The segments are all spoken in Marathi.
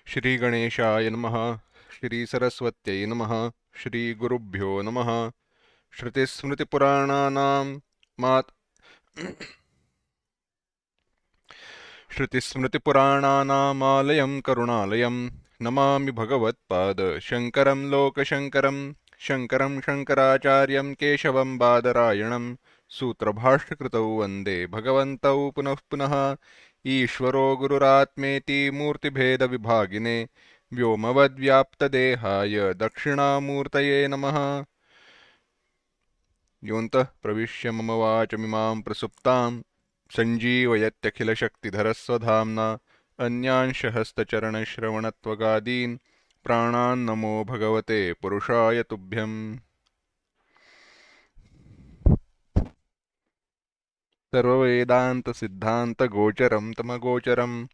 श्री गणेशाय नमः। श्री सरस्वत्यै नमः। श्री गुरुभ्यो नमः। श्रुतिस्मृतिपुराणानां मात् श्रुतिस्मृतिपुराणानामालयं करुणालयं नमामि भगवत्पाद शङ्करं लोकशङ्करं। शङ्करं शङ्कराचार्यं केशवं बादरायणं सूत्रभाष्यकृतौ वन्दे भगवन्तौ पुनः पुनः। ईश्वरो गुरुरात्मेति मूर्तिभेदविभागिने व्योमवद्व्याप्तदेहाय दक्षिणामूर्तये नमः। योऽन्तः प्रविश्य मम वाचमिमां प्रसुप्तां सञ्जीवयत्यखिलशक्तिधरस्वधाम्ना अन्यांशहस्तचरणश्रवणत्वगादीन् प्राणान् नमो भगवते पुरुषाय तुभ्यम्। सर्ववेदान्तसिद्धान्तगोचरं तमगोचरं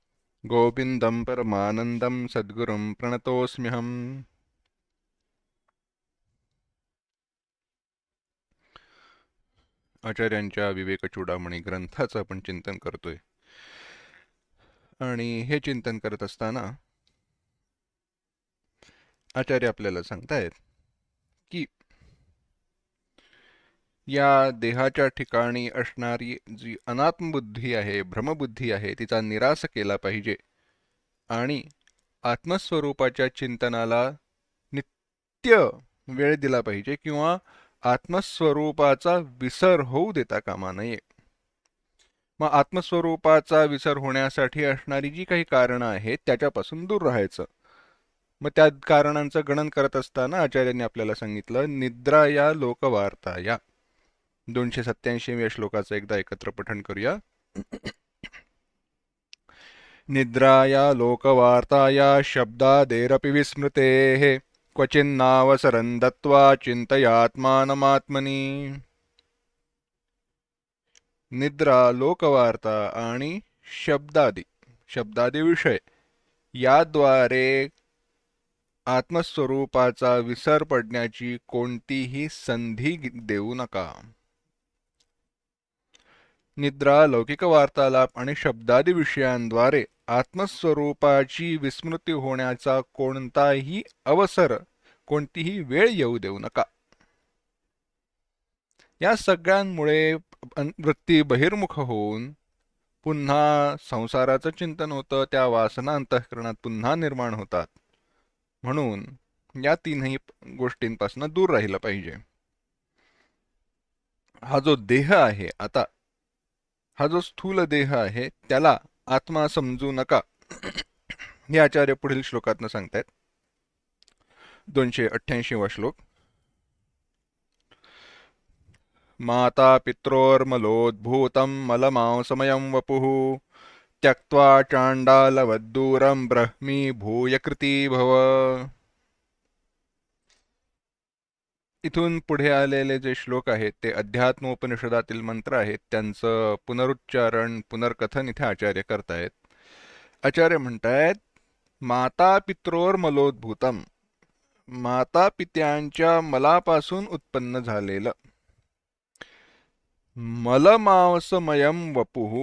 गोविन्दं परमानन्दं सद्गुरुं प्रणतोऽस्म्यहम्। आचार्यांच्या विवेकचूडामणी ग्रंथाचं आपण चिंतन करतोय आणि हे चिंतन करत असताना आचार्य आपल्याला सांगतायत की या देहाच्या ठिकाणी असणारी जी अनात्मबुद्धी आहे, भ्रमबुद्धी आहे, तिचा निराश केला पाहिजे आणि आत्मस्वरूपाच्या चिंतनाला नित्य वेळ दिला पाहिजे किंवा आत्मस्वरूपाचा विसर होऊ देता कामा नये। मग आत्मस्वरूपाचा विसर होण्यासाठी असणारी जी काही कारणं आहेत त्याच्यापासून दूर राहायचं। मग त्या कारणांचं गणन करत असताना आचार्यांनी आपल्याला सांगितलं, निद्रा या लोकवार्ता या 287व्या श्लोकाचं एकदा एकत्र पठण करूया। निद्राया लोकवार्ताया शब्दादेरपि विस्मृतेः क्वचिन्नावसरं दत्त्वा चिन्तयात्मानमात्मनि। निद्रा, लोकवार्ता आणि शब्दादी विषय याद्वारे आत्मस्वरूपाचा विसर पडण्याची कोणतीही संधी देऊ नका। निद्रा, लौकिक वार्तालाप आणि शब्दादी विषयांद्वारे आत्मस्वरूपाची विस्मृती होण्याचा कोणताही अवसर, कोणतीही वेळ येऊ देऊ नका। या सगळ्यांमुळे वृत्ती बहिर्मुख होऊन पुन्हा संसाराचं चिंतन होतं, त्या वासना अंतःकरणात पुन्हा निर्माण होतात। म्हणून या तीनही गोष्टींपासून दूर राहिलं पाहिजे। हा जो देह आहे, आता हा जो स्थूल देह आहे त्याला आत्मा समजू नका, हे आचार्य पुढील श्लोकातनं सांगतायत। 288वा श्लोक। माता पित्रोर्मलोद्भूतं मलमांसमयं वपुः त्यक्त्वा चाण्डालवद्दूरं ब्रह्मीभूय कृती भव। इथून पुढे आलेले जे श्लोक आहेत ते अध्यात्मोपनिषदातील मंत्र आहेत, त्यांचं पुनरुच्चारण, पुनर्कथन इथे आचार्य करतायत। आचार्य म्हणतायत, माता पित्रोर्मलोद्भूतम, माता पित्यांच्या मलापासून उत्पन्न झालेलं, मलमांसमयं वपुः,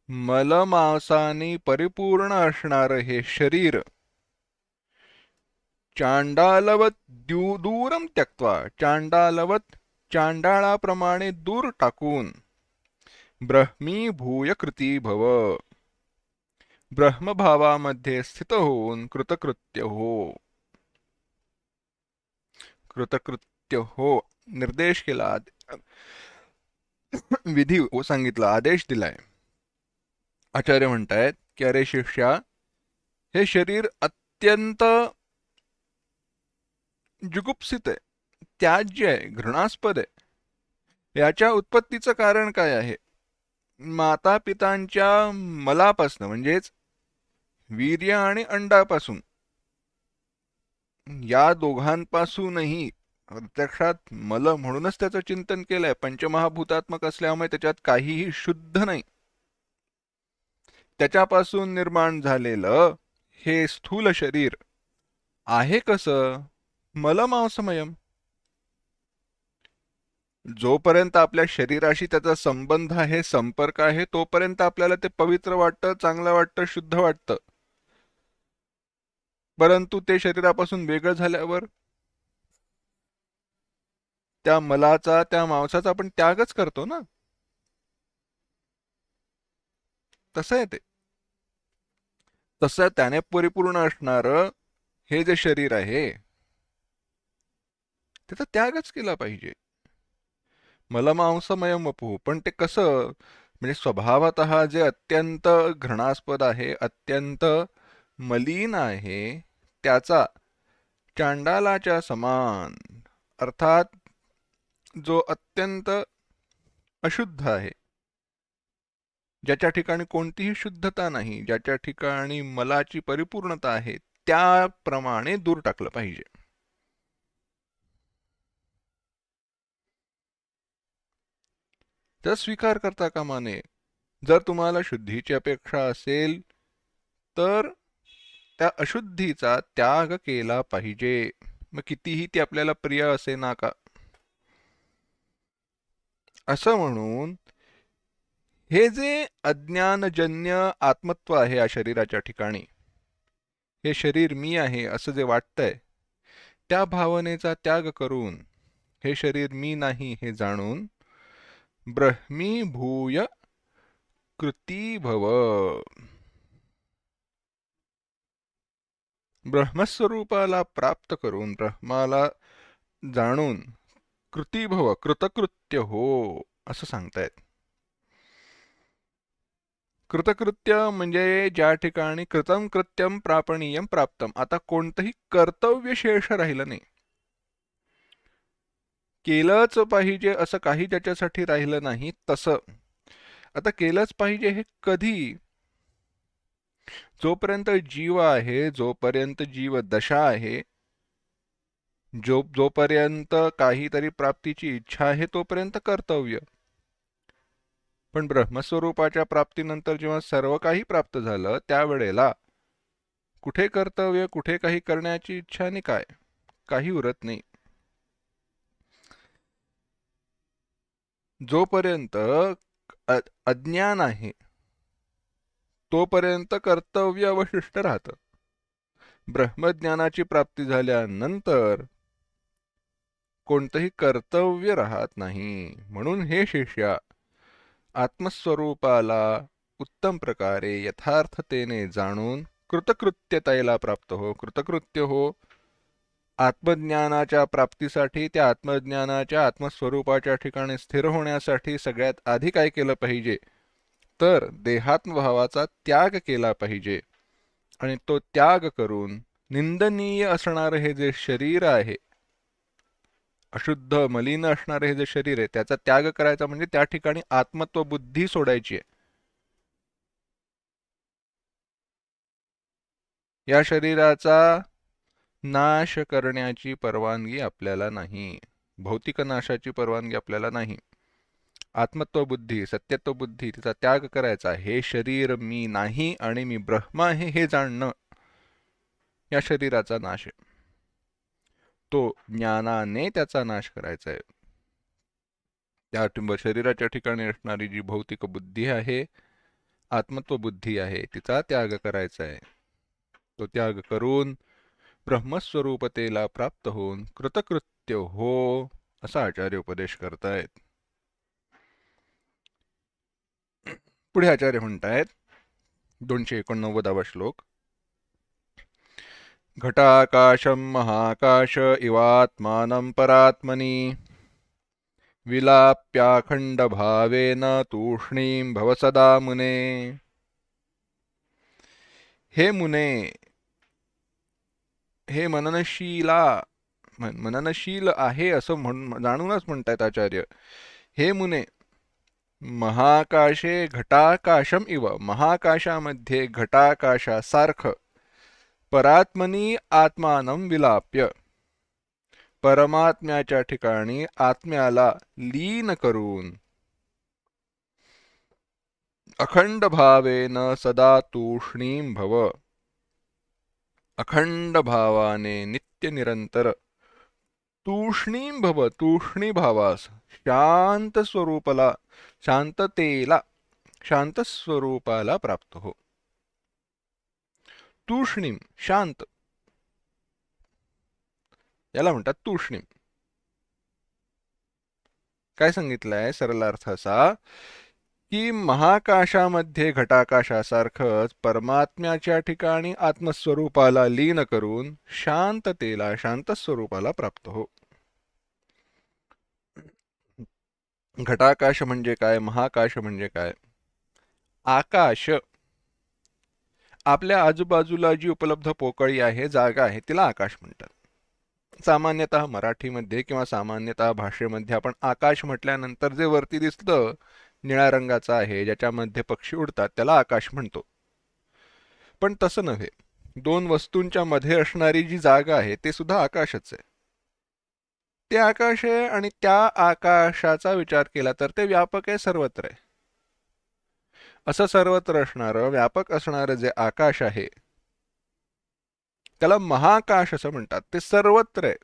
मलमांसाने परिपूर्ण असणारं हे शरीर, चांडालवत दूरम त्यक्त्वा, चांडालवत चांडाळाप्रमाणे दूर टाकून, ब्रह्मीभूय कृती भव, ब्रह्मभावामध्ये स्थित होऊन कृतकृत्य हो। कृतकृत्य हो निर्देश केला, विधी सांगितला, आदेश दिलाय। आचार्य म्हणतायत की अरे शिष्या, हे शरीर अत्यंत जुगुप्सित आहे, त्याज्य आहे, घृणास्पद आहे। याच्या उत्पत्तीचं कारण काय आहे? माता पितांच्या मलापासून, म्हणजेच वीर्य आणि अंडापासून, या दोघांपासूनही प्रत्यक्षात मल म्हणूनच त्याचं चिंतन केलंय। पंचमहाभूतात्मक असल्यामुळे त्याच्यात काहीही शुद्ध नाही। त्याच्यापासून निर्माण झालेलं हे स्थूल शरीर आहे कसं? मलमांसमयम। जोपर्यंत आपल्या शरीराशी त्याचा संबंध आहे, संपर्क आहे, तोपर्यंत आपल्याला ते पवित्र वाटतं, चांगलं वाटतं, शुद्ध वाटतं। परंतु ते शरीरापासून वेगळं झाल्यावर त्या मलाचा, त्या मांसाचा आपण त्यागच करतो ना. तसं आहे ते. तसं त्याने परिपूर्ण असणारं हे जे शरीर आहे त्याचा त्यागच केला पाहिजे. मलमांसमयम वपुः, पण ते कसं, म्हणजे स्वभावतः जे अत्यंत घृणास्पद आहे, अत्यंत मलिन आहे, त्याचा चांडालाच्या समान, अर्थात जो अत्यंत अशुद्ध आहे, ज्याच्या ठिकाणी कोणतीही शुद्धता नाही, ज्याच्या ठिकाणी मलाची परिपूर्णता आहे, त्याप्रमाणे दूर टाकलं पाहिजे. तर स्वीकार करता कामा नये. जर तुम्हाला शुद्धीची अपेक्षा असेल तर त्या अशुद्धीचा त्याग केला पाहिजे, मग कितीही ती आपल्याला प्रिय असे ना का. असं म्हणून हे जे अज्ञानजन्य आत्मत्व आहे या शरीराच्या ठिकाणी, हे शरीर मी आहे असं जे वाटतंय, त्या भावनेचा त्याग करून हे शरीर मी नाही हे जाणून ब्रह्मीभूय कृती भव, ब्रह्मस्वरूपाला प्राप्त करून, ब्रह्माला जाणून कृती भव, कृतकृत्य हो असं सांगतायत. कृतकृत्य म्हणजे ज्या ठिकाणी कृतम कृत्यम प्रापणीयम प्राप्तम, आता कोणतंही कर्तव्य शेष राहिलं नाही, केलंच पाहिजे असं काही त्याच्यासाठी राहिलं नाही. तसं आता केलंच पाहिजे हे कधी, जोपर्यंत जीव आहे, जोपर्यंत जीव दशा आहे, जोपर्यंत काहीतरी प्राप्तीची इच्छा आहे, तोपर्यंत कर्तव्य. पण ब्रह्मस्वरूपाच्या प्राप्तीनंतर जेव्हा सर्व काही प्राप्त झालं, त्यावेळेला कुठे कर्तव्य, कुठे काही करण्याची इच्छा नाही, काय काही उरत नाही. जोपर्यंत अज्ञान आहे तोपर्यंत कर्तव्य अवशिष्ट राहतं. ब्रह्मज्ञानाची प्राप्ती झाल्यानंतर कोणतंही कर्तव्य राहत नाही. म्हणून हे शिष्या, आत्मस्वरूपाला उत्तम प्रकारे यथार्थतेने जाणून कृतकृत्यतेला प्राप्त हो, कृतकृत्य हो. आत्मज्ञानाच्या प्राप्तीसाठी, त्या आत्मज्ञानाच्या आत्मस्वरूपाच्या ठिकाणी स्थिर होण्यासाठी सगळ्यात आधी काय केलं पाहिजे, तर देहात्मभावाचा त्याग केला पाहिजे. आणि तो त्याग करून निंदनीय असणारं हे जे शरीर आहे, अशुद्ध मलिन असणारे हे जे शरीर आहे, त्याचा त्याग करायचा म्हणजे त्या ठिकाणी आत्मत्व बुद्धी सोडायची आहे. या शरीराचा नाश करण्याची परवानगी आपल्याला नाही, भौतिक नाशाची परवानगी आपल्याला नाही. आत्मत्व बुद्धी, सत्यत्व बुद्धी, तिचा त्याग करायचा. हे शरीर मी नाही आणि मी ब्रह्म आहे हे जाणणं, या शरीराचा नाश आहे. तो ज्ञानाने त्याचा नाश करायचा आहे. त्या शरीराच्या ठिकाणी असणारी जी भौतिक बुद्धी आहे, आत्मत्व बुद्धी आहे, तिचा त्याग करायचा आहे. तो त्याग करून ब्रह्मस्वरूपतेला प्राप्त होऊन कृतकृत्य हो असा आचार्य उपदेश करतायत. पुढे आचार्य म्हणतायत 289वा श्लोक, घटाकाशं महाकाश इवात्मानं परात्मनि विलाप्याखंडभावेन तूष्णीं भव सदा मुने. हे मुने, हे मननशील आहे असं जाणूनच म्हणतायत आचार्य. हे मुने, महाकाशे घटाकाशम इव, महाकाशामध्ये घटाकाशासारखं, परात्मनी आत्मानं विलाप्य, परमात्म्याच्या ठिकाणी आत्म्याला लीन करून, अखंड भावेन सदा तूष्णीं भव, अखंड भावाने नित्य निरंतर तूष्णीं भव, तूष्णी भावास, शांत स्वरूपाला, शांततेला, शांत स्वरूपाला प्राप्त हो. तूष्णीं शांत, याला म्हणतात तूष्णीम. काय सांगितलंय सरळ अर्थ असा की महाकाशामध्ये घटाकाशासारखंच परमात्म्याच्या ठिकाणी आत्मस्वरूपाला लीन करून शांततेला, शांत स्वरूपाला प्राप्त हो. घटाकाश म्हणजे काय, महाकाश म्हणजे काय? आकाश, आपल्या आजूबाजूला जी उपलब्ध पोकळी आहे, जागा आहे, तिला आकाश म्हणतात. सामान्यतः मराठीमध्ये किंवा सामान्यतः भाषेमध्ये आपण आकाश म्हटल्यानंतर जे वरती दिसतं निळ्या रंगाचं आहे, ज्याच्यामध्ये पक्षी उडतात, त्याला आकाश म्हणतो. पण तसं नव्हे. दोन वस्तूंच्या मध्ये असणारी जी जागा आहे ते सुद्धा आकाशच आहे. ते आकाश आहे आणि त्या आकाशाचा विचार केला तर ते व्यापक आहे, सर्वत्र आहे. असं सर्वत्र असणारं, व्यापक असणारं जे आकाश आहे त्याला महाकाश असं म्हणतात. ते सर्वत्र आहे.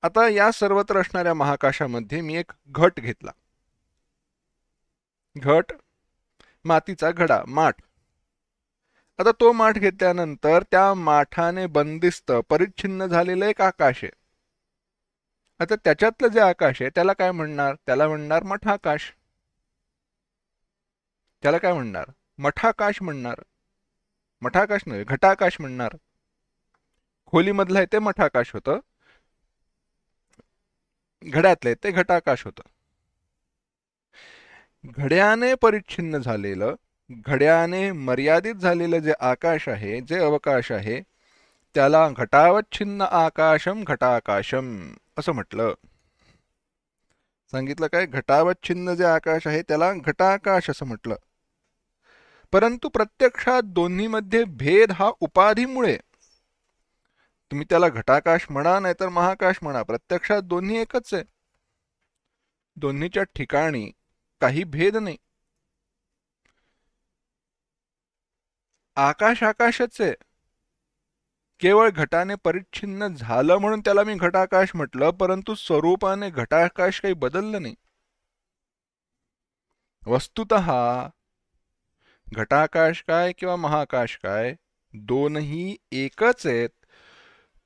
आता या सर्वत्र असणाऱ्या महाकाशामध्ये मी एक घट घेतला. घट, मातीचा घडा, माठ. आता तो माठ घेतल्यानंतर त्या माठाने बंदिस्त, परिच्छिन्न झालेलं एक आकाश आहे. आता त्याच्यातलं जे आकाश आहे त्याला काय म्हणणार? त्याला म्हणणार मठाकाश. त्याला काय म्हणणार? मठाकाश म्हणणार. मठाकाश नव्हे, घटाकाश म्हणणार. खोलीमधलं आहे ते मठाकाश होतं, घड्यातलं ते घटाकाश होतं. घड्याने परिच्छिन्न झालेलं, घड्याने मर्यादित झालेलं जे आकाश आहे, जे अवकाश आहे, त्याला घटावच्छिन्न आकाशम घटाकाशम असं म्हटलं. सांगितलं काय? घटावच्छिन्न जे आकाश आहे त्याला घटाकाश असं म्हटलं. परंतु प्रत्यक्षात दोन्हीमध्ये भेद हा उपाधीमुळे. तुम्ही त्याला घटाकाश म्हणा नाहीतर महाकाश म्हणा, प्रत्यक्षात दोन्ही एकच आहे. दोन्हीच्या ठिकाणी काही भेद नाही. आकाश आकाशच आहे. केवळ घटाने परिच्छिन्न झालं म्हणून त्याला मी घटाकाश म्हटलं, परंतु स्वरूपाने घटाकाश काही बदललं नाही. वस्तुतः घटाकाश काय किंवा महाकाश काय, दोनही एकच आहेत.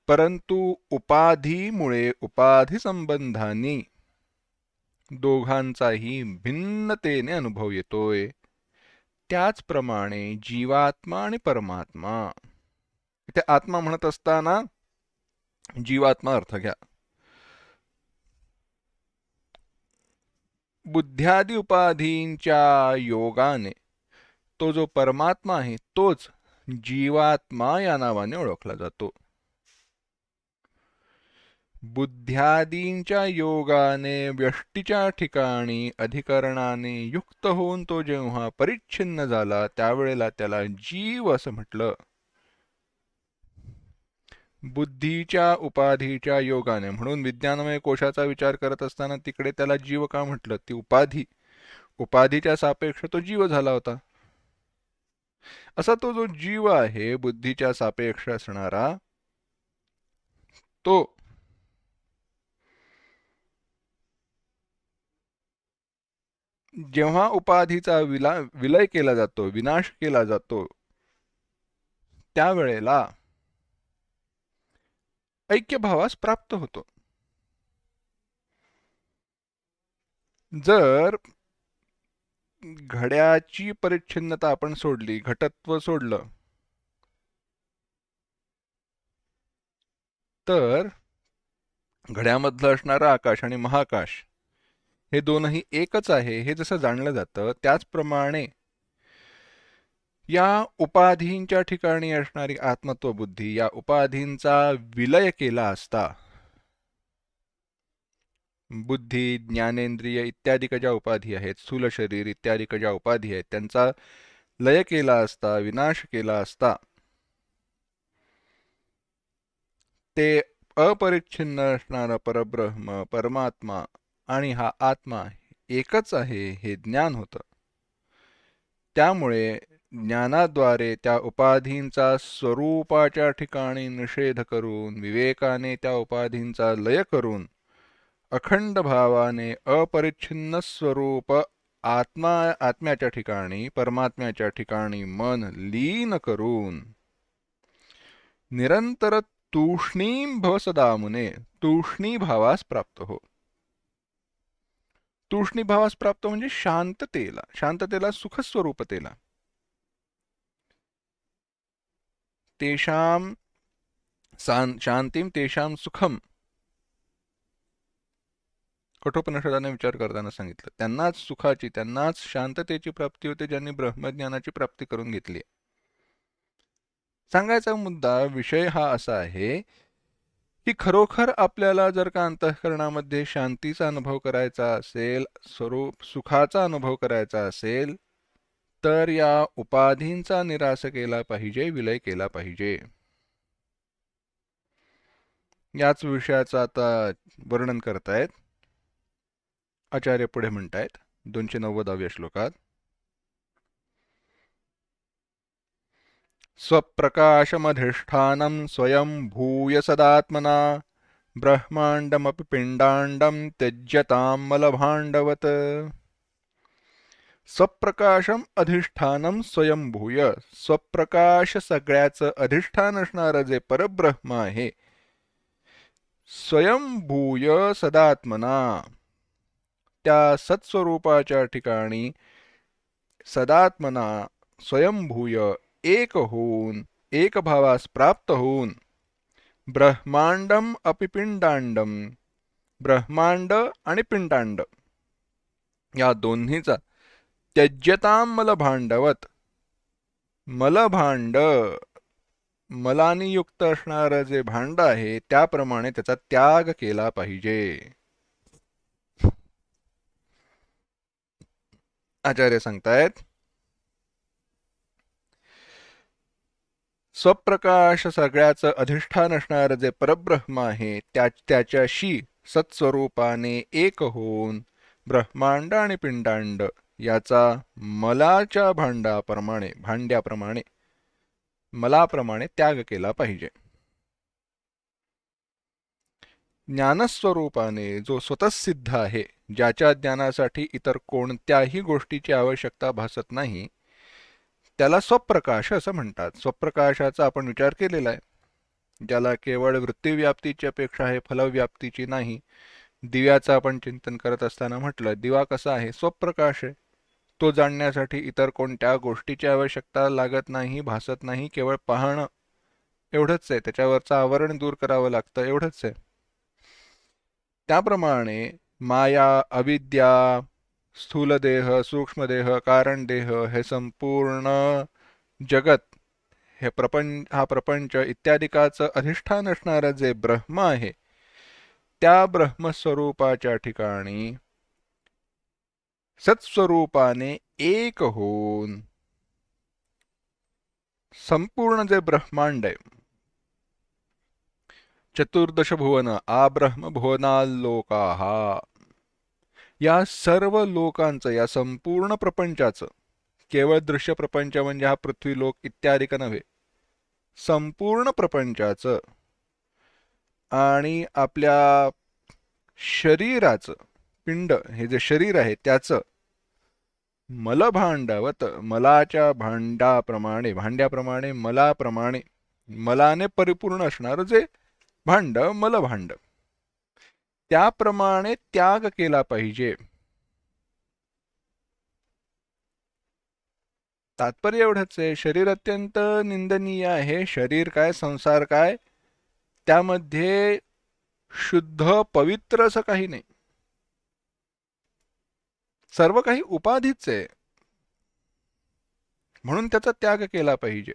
परंतु उपाधीमुळे, उपाधी संबंधांनी दोघांचाही भिन्नतेने अनुभव येतोय. त्याचप्रमाणे जीवात्मा आणि परमात्मा. इथे आत्मा म्हणत असताना जीवात्मा अर्थ घ्या. बुद्ध्यादी उपाधींच्या योगाने तो जो परमात्मा आहे तोच जीवात्मा या नावाने ओळखला जातो. बुद्ध्यादींच्या योगाने व्यष्टीच्या ठिकाणी अधिकरणाने युक्त होऊन तो जेव्हा परिच्छिन्न झाला त्यावेळेला त्याला जीव असं म्हटलं. बुद्धीच्या उपाधीच्या योगाने, म्हणून विज्ञानमय कोशाचा विचार करत असताना तिकडे त्याला जीव का म्हटलं? ती उपाधी, उपाधीच्या सापेक्ष तो जीव झाला होता. असा तो जो जीव आहे बुद्धीच्या सापेक्ष असणारा, तो जेव्हा उपाधीचा विलय केला जातो, विनाश केला जातो, त्यावेळेला ऐक्यभावास प्राप्त होतो. जर घड्याची परिच्छिन्नता आपण सोडली, घटत्व सोडलं, तर घड्यामधलं असणारं आकाश आणि महाकाश हे दोनही एकच आहे हे जसं जाणलं जातं, त्याचप्रमाणे या उपाधींच्या ठिकाणी असणारी आत्मत्व बुद्धी, या उपाधींचा विलय केला असता, बुद्धी, ज्ञानेंद्रिय इत्यादी ज्या उपाधी आहेत, स्थूल शरीर इत्यादी ज्या उपाधी आहेत, त्यांचा लय केला असता, विनाश केला असता, ते अपरिच्छिन्न असणारा परब्रह्म, परमात्मा आणि हा आत्मा एकच आहे हे ज्ञान होतं. त्यामुळे ज्ञानाद्वारे त्या उपाधींचा स्वरूपाच्या ठिकाणी निषेध करून, विवेकाने त्या उपाधींचा लय करून, अखंड भावाने अपरिच्छिन्न स्वरूप आत्म्याच्या ठिकाणी, परमात्म्याच्या ठिकाणी मन लीन करून निरंतर तूष्णीं भव सदा मुने, तूष्णी भावास प्राप्त हो. तूष्णी भावास प्राप्त म्हणजे शांततेला, शांततेला, सुखस्वरूपतेला. तेषां शांतीम तेषां सुखम, कठोपनिषदाने विचार करताना सांगितलं. त्यांनाच सुखाची, त्यांनाच शांततेची प्राप्ती होते ज्यांनी ब्रह्मज्ञानाची प्राप्ती करून घेतली. सांगायचा मुद्दा, विषय हा असा आहे की खरोखर आपल्याला जर का अंतःकरणामध्ये शांतीचा अनुभव करायचा असेल, स्वरूप सुखाचा अनुभव करायचा असेल, तर या उपाधींचा निराश केला पाहिजे, विलय केला पाहिजे. याच विषयाचं आता वर्णन करतायत आचार्य. पुढे म्हणतायत 290व्या श्लोकात, स्वप्रकाशमधिष्ठानं स्वयं भूय सदात्मना ब्रह्मांडमपि पिंडांडम त्यज्यतां मलभांडवत. स्वप्रकाशम अधिष्ठानम स्वयंभूय, स्वप्रकाश सगळ्याचं अधिष्ठान असणारं जे परब्रह्म आहे, स्वयंभूय सदात्मना, त्या सत्स्वरूपाच्या ठिकाणी सदात्मना स्वयंभूय एक होऊन, एक भावास प्राप्त होऊन, ब्रह्मांडम अपि पिंडांडम, ब्रह्मांड आणि पिंडांड या दोन्हीचा त्यज्यताम मलभांडवत, मलभांड, मलानी युक्त असणारं जे भांड आहे त्याप्रमाणे त्याचा त्याग केला पाहिजे. आचार्य सांगतायत, स्वप्रकाश सगळ्याचं अधिष्ठान असणारं जे परब्रह्म आहे त्याच्याशी सत्स्वरूपाने एक होऊन ब्रह्मांड आणि पिंडांड याचा मलाच्या भांड्याप्रमाणे मलाप्रमाणे त्याग केला पाहिजे. ज्ञानस्वरूपाने जो स्वतःसिद्ध आहे, ज्याच्या ज्ञानासाठी इतर कोणत्याही गोष्टीची आवश्यकता भासत नाही, त्याला स्वप्रकाश असं म्हणतात. स्वप्रकाशाचा आपण विचार केलेला आहे, ज्याला केवळ वृत्तीव्याप्तीची अपेक्षा आहे, फलव्याप्तीची नाही. दिव्याचं आपण चिंतन करत असताना म्हटलं, दिवा कसा आहे? स्वप्रकाश आहे. तो जाणण्यासाठी इतर कोणत्या गोष्टीची आवश्यकता लागत नाही, भासत नाही, केवळ पाहणं एवढंच आहे, त्याच्यावरचं आवरण दूर करावं लागतं, एवढंच आहे. त्याप्रमाणे माया, अविद्या, स्थूलदेह, सूक्ष्मदेह, कारणदेह, हे संपूर्ण जगत, हा प्रपंच इत्यादिकाचं अधिष्ठान असणारं जे ब्रह्म आहे, त्या ब्रह्मस्वरूपाच्या ठिकाणी सत्स्वरूपाने एक होऊन संपूर्ण जे ब्रह्मांड आहे, चतुर्दश भुवन आब्रह्म भुवनाल्लोकाः, या सर्व लोकांचं, या संपूर्ण प्रपंचाचं, केवळ दृश्य प्रपंच म्हणजे हा पृथ्वी लोक इत्यादी का नव्हे, संपूर्ण प्रपंचाचं आणि आपल्या शरीराचं, पिंड हे जे शरीर आहे त्याचं मलभांडवत, मलाच्या भांड्याप्रमाणे मलाप्रमाणे, मलाने परिपूर्ण असणारं जे भांड, मलभांड, त्याप्रमाणे त्याग केला पाहिजे. तात्पर्य एवढंच आहे, शरीर अत्यंत निंदनीय आहे. शरीर काय, संसार काय, त्यामध्ये शुद्ध पवित्र असं काही नाही, सर्व काही उपाधीच आहे. म्हणून त्याचा त्याग केला पाहिजे.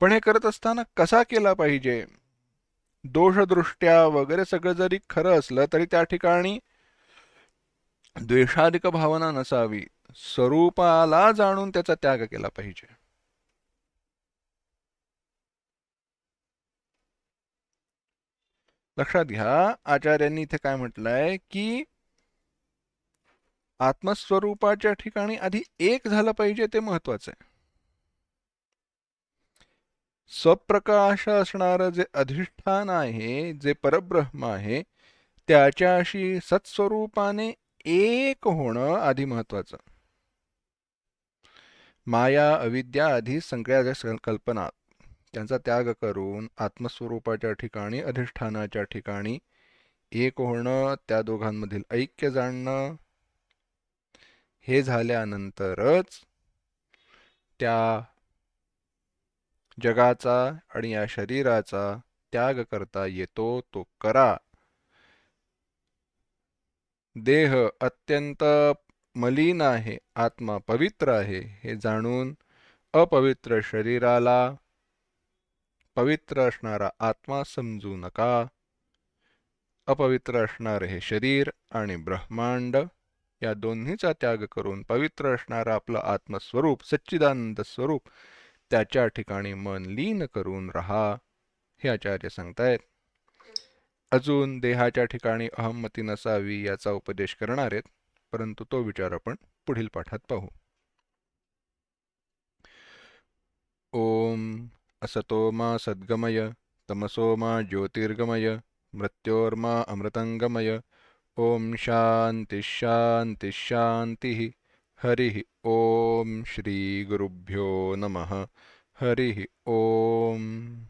पण हे करत असताना कसा केला पाहिजे? दोषदृष्ट्या वगैरे सगळं जरी खरं असलं तरी त्या ठिकाणी द्वेषाधिक भावना नसावी, स्वरूपाला जाणून त्याचा त्याग केला पाहिजे. लक्षात घ्या, आचार्यांनी इथे काय म्हटलंय की आत्मस्वरूपाच्या ठिकाणी आधी एक झालं पाहिजे, ते महत्वाचं आहे. स्वप्रकाश असणारं जे अधिष्ठान आहे, जे परब्रह्म आहे, त्याच्याशी सत्स्वरूपाने एक होणं आधी महत्वाचं. माया, अविद्या आधी सगळ्या कल्पना त्यांचा त्याग करून आत्मस्वरूपाच्या ठिकाणी, अधिष्ठानाच्या ठिकाणी एक होणं, त्या दोघांमधील ऐक्य जाणणं, हे झाल्यानंतरच त्या जगाचा आणि या शरीराचा त्याग करता येतो. तो करा. देह अत्यंत मलिन आहे, आत्मा पवित्र आहे, हे जाणून अपवित्र शरीराला पवित्र असणारा आत्मा समजू नका. अपवित्र असणारे हे शरीर आणि ब्रह्मांड या दोन्हीचा त्याग करून पवित्र असणारा आपलं आत्मस्वरूप, सच्चिदानंद स्वरूप, त्याच्या ठिकाणी मन लीन करून राहा, हे आचार्य सांगतायत. अजून देहाच्या ठिकाणी अहम्मती नसावी याचा उपदेश करणार आहेत, परंतु तो विचार आपण पुढील पाठात पाहू. ओम असतो मा सद्गमय तमसो मा ज्योतिर्गमय मृत्योर्मा अमृतंगमय. ओम शांति शांति शांति. हरि ओम. श्री गुरुभ्यो नमः. हरि ओम.